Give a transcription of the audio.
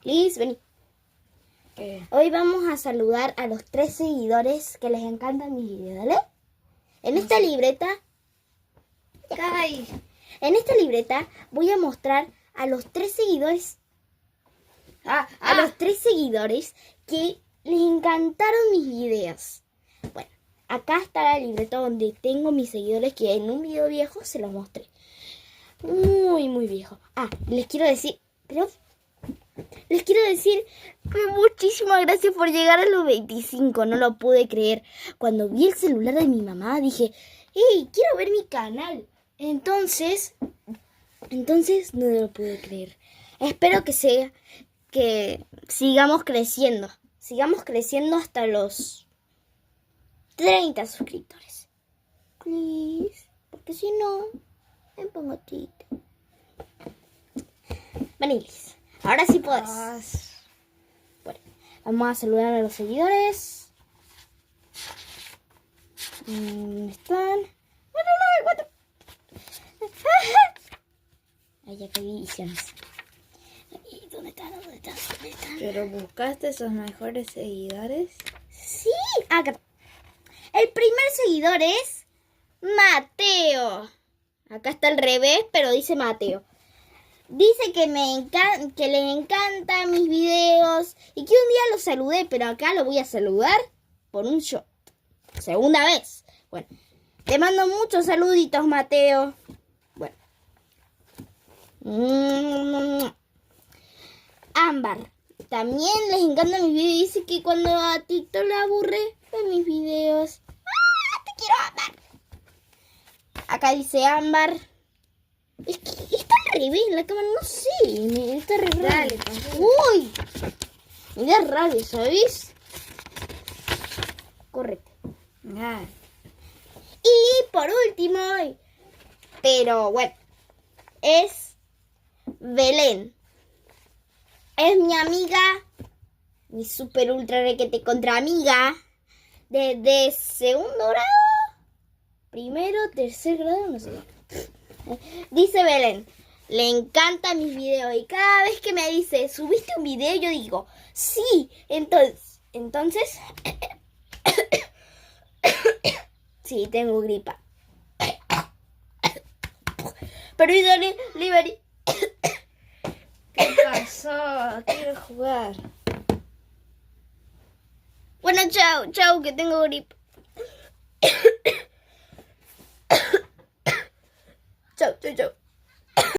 Liz, vení. ¿Qué? Hoy vamos a saludar a los 3 seguidores que les encantan mis videos, ¿dale? En esta libreta... ¡Ay! En esta libreta voy a mostrar a los 3 seguidores... A los 3 seguidores que les encantaron mis videos. Bueno, acá está la libreta donde tengo mis seguidores que en un video viejo se los mostré. Muy viejo. Les quiero decir que muchísimas gracias por llegar a los 25. No lo pude creer. Cuando vi el celular de mi mamá dije, ¡hey! Quiero ver mi canal. Entonces no lo pude creer. Espero que sigamos creciendo. Sigamos creciendo hasta los 30 suscriptores. Please. Porque si no, me pongo triste. Vení, Liz. Ahora sí podés. Bueno, vamos a saludar a los seguidores. ¿Dónde están? Bueno, no, 4. Ay, ya que visiones. ¿Dónde están? ¿Pero buscaste esos mejores seguidores? Sí, acá. El primer seguidor es Mateo. Acá está al revés, pero dice Mateo. Dice que que le encantan mis videos y que un día lo saludé, pero acá lo voy a saludar por un shot. Segunda vez. Bueno, te mando muchos saluditos, Mateo. Bueno. Ámbar. También les encantan mis videos. Dice que cuando a TikTok le aburre, ve mis videos. ¡Ah! ¡Te quiero, Ámbar! Acá dice Ámbar. Es que está al revés la cámara, no sé. Está re raro. Dale, ¡Uy! Me da rabia, ¿sabes? Correcto. Ah, Y por último, pero bueno, es Belén. Es mi amiga, mi super ultra requete contra amiga, de segundo grado, primero, tercer grado, no sé. Dice Belén, le encantan mis videos y cada vez que me dice, ¿subiste un video? Yo digo, sí, entonces, sí, tengo gripa. Pero Liberty. ¿qué pasó? Quiero jugar. Bueno, chao, que tengo gripa. Chao.